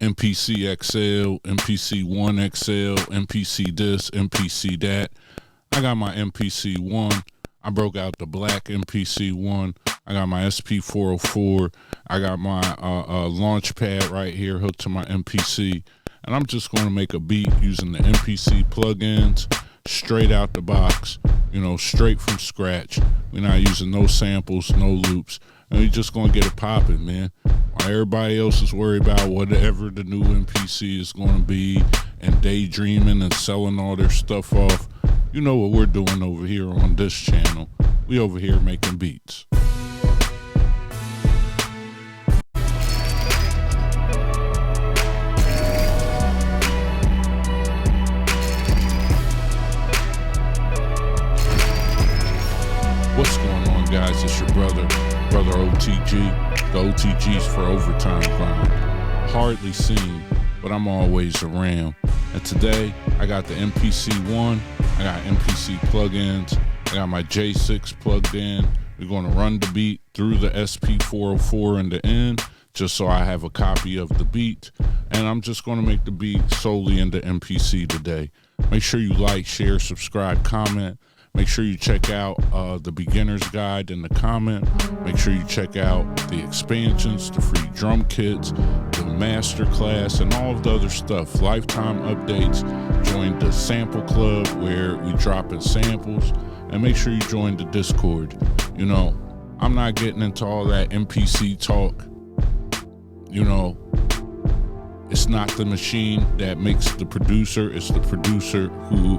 MPC XL, MPC 1 XL, MPC this, MPC that. I got my MPC 1. I broke out the black MPC 1. I got my SP404. I got my launch pad right here hooked to my MPC. And I'm just going to make a beat using the MPC plugins straight out the box, straight from scratch. We're not using no samples, no loops. And we're just going to get it popping, man. While everybody else is worried about whatever the new MPC is going to be and daydreaming and selling all their stuff off, you know what we're doing over here on this channel. We over here making beats. What's going on, guys? It's your brother OTG. The OTG's for overtime grind. Hardly seen, but I'm always around. And today, I got the MPC 1, I got MPC plugins, I got my J6 plugged in. We're going to run the beat through the SP404 in the end, just so I have a copy of the beat. And I'm just going to make the beat solely in the MPC today. Make sure you like, share, subscribe, comment. Make sure you check out the beginner's guide in the comment. Make sure you check out the expansions, the free drum kits, the masterclass, and all of the other stuff. Lifetime updates. Join the sample club where we drop in samples. And make sure you join the Discord. I'm not getting into all that MPC talk. It's not the machine that makes the producer. It's the producer who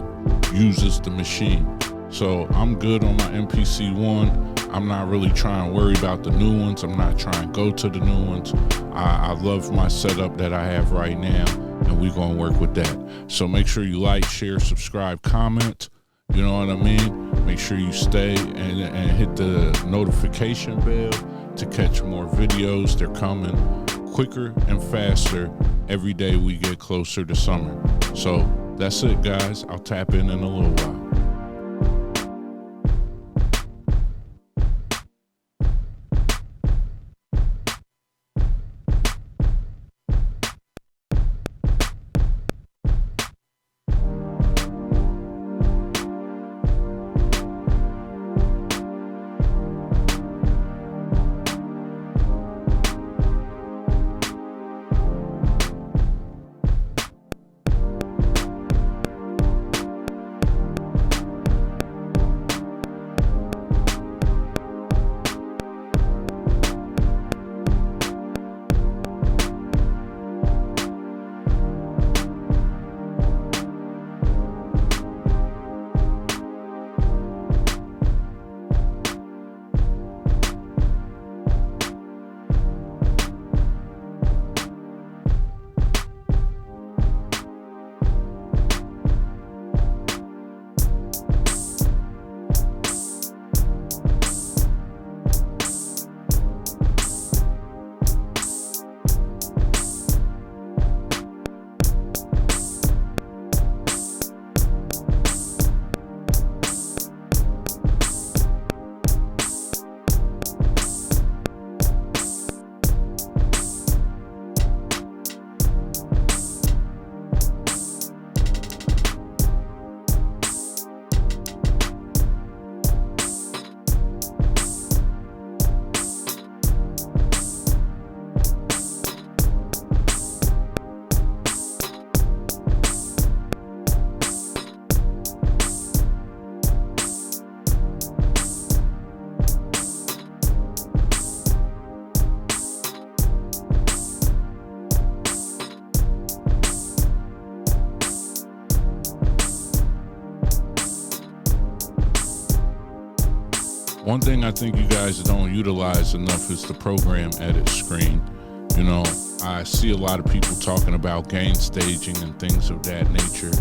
uses the machine. So I'm good on my MPC 1. I'm not really trying to worry about the new ones. I'm not trying to go to the new ones. I love my setup that I have right now, and we're going to work with that. So make sure you like, share, subscribe, comment. You know what I mean? Make sure you stay and hit the notification bell to catch more videos. They're coming quicker and faster every day we get closer to summer. So that's it, guys. I'll tap in a little while. One thing I think you guys don't utilize enough is the program edit screen. I see a lot of people talking about gain staging and things of that nature.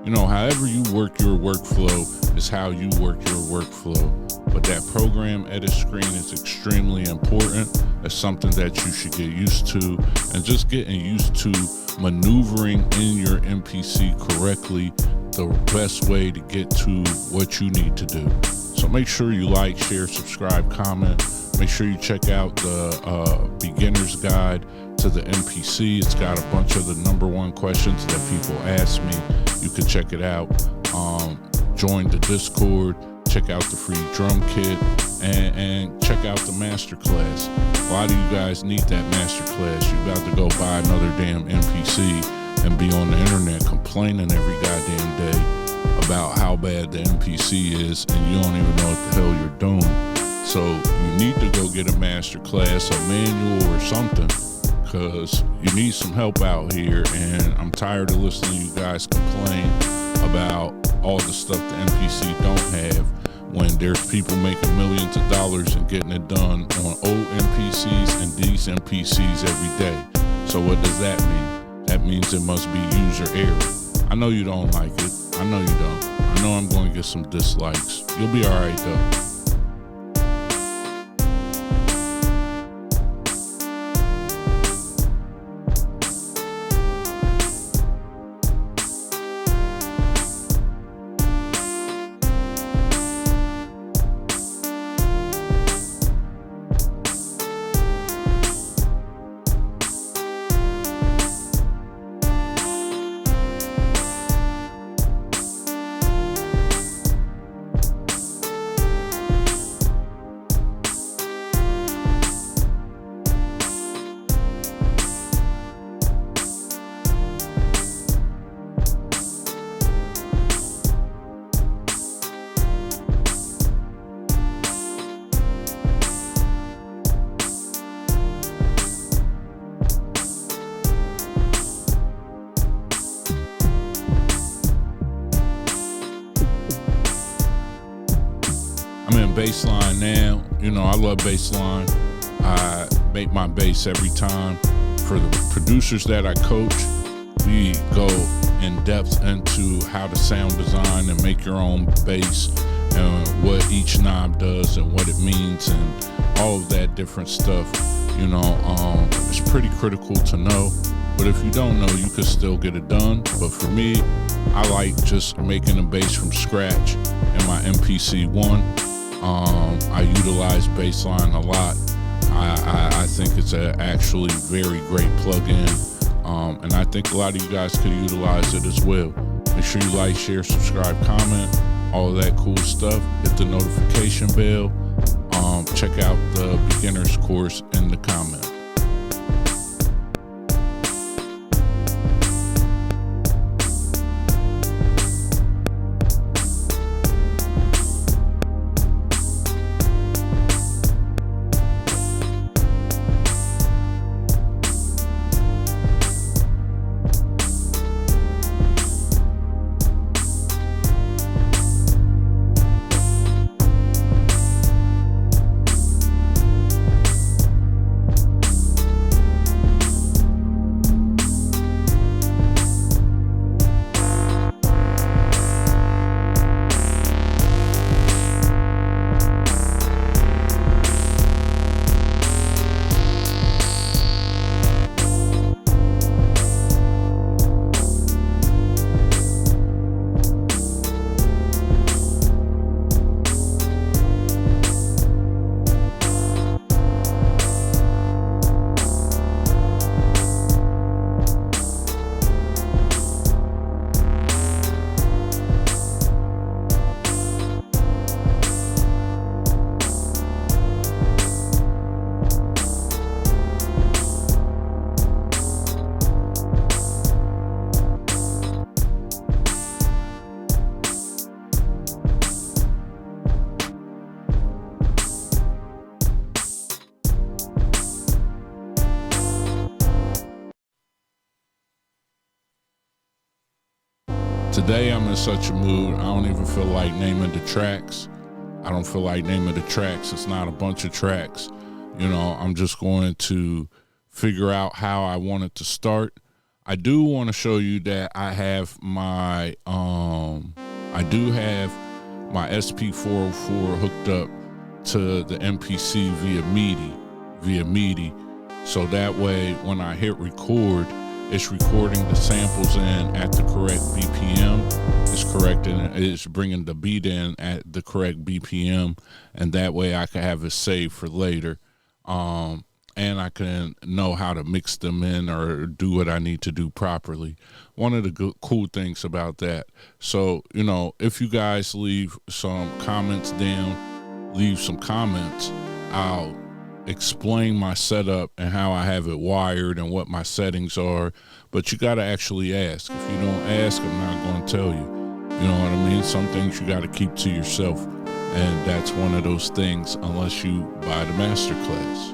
However you work your workflow is how you work your workflow. But that program edit screen is extremely important. It's something that you should get used to, and just getting used to maneuvering in your MPC correctly, the best way to get to what you need to do. So make sure you like, share, subscribe, comment. Make sure you check out the beginner's guide to the MPC. It's got a bunch of the #1 questions that people ask me. You can check it out. Join the Discord, check out the free drum kit, and check out the masterclass. A lot of you guys need that masterclass. You got to go buy another damn MPC and be on the internet complaining every goddamn day about how bad the MPC is, and you don't even know what the hell you're doing. So you need to go get a masterclass, a manual or something, because you need some help out here. And I'm tired of listening to you guys complain about all the stuff the MPC don't have, when there's people making millions of dollars and getting it done on old MPCs and these MPCs every day. So what does that mean? That means it must be user error. I know you don't like it. I know you don't. I know I'm going to get some dislikes. You'll be all right though. I'm in bassline now. You know, I love bassline. I make my bass every time. For the producers that I coach, we go in depth into how to sound design and make your own bass, and what each knob does and what it means and all of that different stuff. You know, it's pretty critical to know. But if you don't know, you could still get it done. But for me, I like just making a bass from scratch in my MPC-1. I utilize bassline a lot. I think it's actually very great plug-in, and I think a lot of you guys could utilize it as well. Make sure you like, share, subscribe, comment, all of that cool stuff. Hit the notification bell. Check out the beginner's course in the comment. Today I'm in such a mood, I don't even feel like naming the tracks. I don't feel like naming the tracks. It's not a bunch of tracks. You know, I'm just going to figure out how I want it to start. I do want to show you that I have my SP404 hooked up to the MPC via MIDI. So that way when I hit record, It's recording the samples in at the correct BPM. It's bringing the beat in at the correct BPM, and that way I can have it saved for later. And I can know how to mix them in or do what I need to do properly. One of the cool things about that. So, if you guys leave some comments down, leave some comments, I'll explain my setup and how I have it wired and what my settings are. But you got to actually ask. If you don't ask, I'm not going to tell you. You know what I mean? Some things you got to keep to yourself. And that's one of those things unless you buy the masterclass.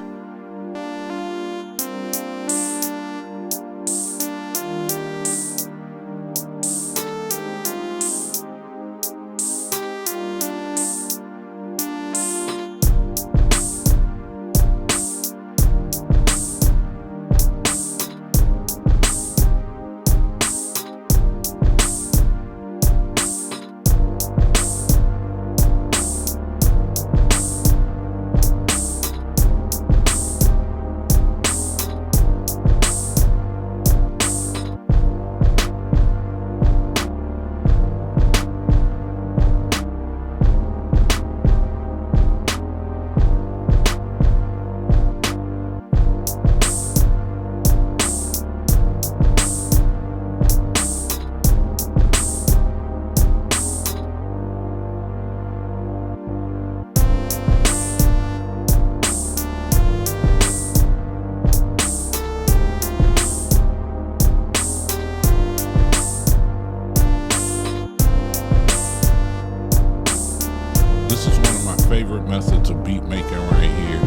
Favorite methods of beat making right here.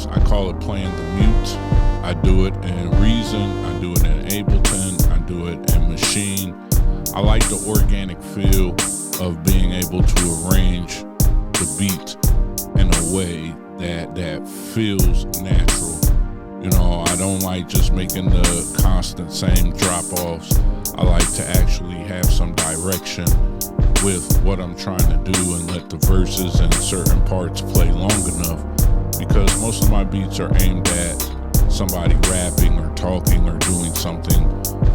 I call it playing the mute. I do it in Reason, I do it in Ableton, I do it in Machine. I like the organic feel of being able to arrange the beat in a way that feels natural. I don't like just making the constant same drop-offs. I like to actually have some direction with what I'm trying to do and let the verses and certain parts play long enough, because most of my beats are aimed at somebody rapping or talking or doing something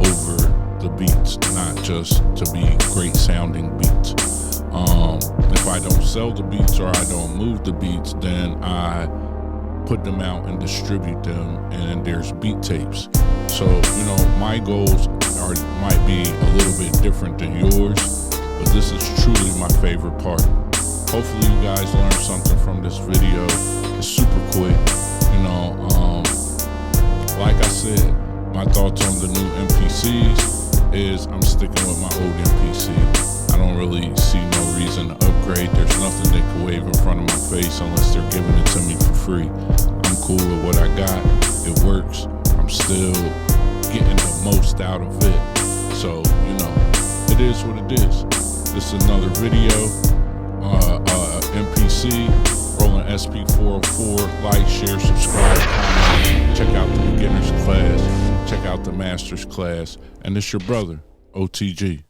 over the beats, not just to be great sounding beats. If I don't sell the beats or I don't move the beats, then I put them out and distribute them, and there's beat tapes. So, my goals might be a little bit different than yours, but this is truly my favorite part. Hopefully you guys learned something from this video. It's super quick. Like I said, my thoughts on the new MPCs is I'm sticking with my old MPC. I don't really see no reason to upgrade. There's nothing they can wave in front of my face unless they're giving it to me for free. I'm cool with what I got. It works. I'm still getting the most out of it. So, it is what it is. This is another video, MPC, rolling SP404, like, share, subscribe, comment, check out the beginner's class, check out the master's class, and it's your brother, OTG.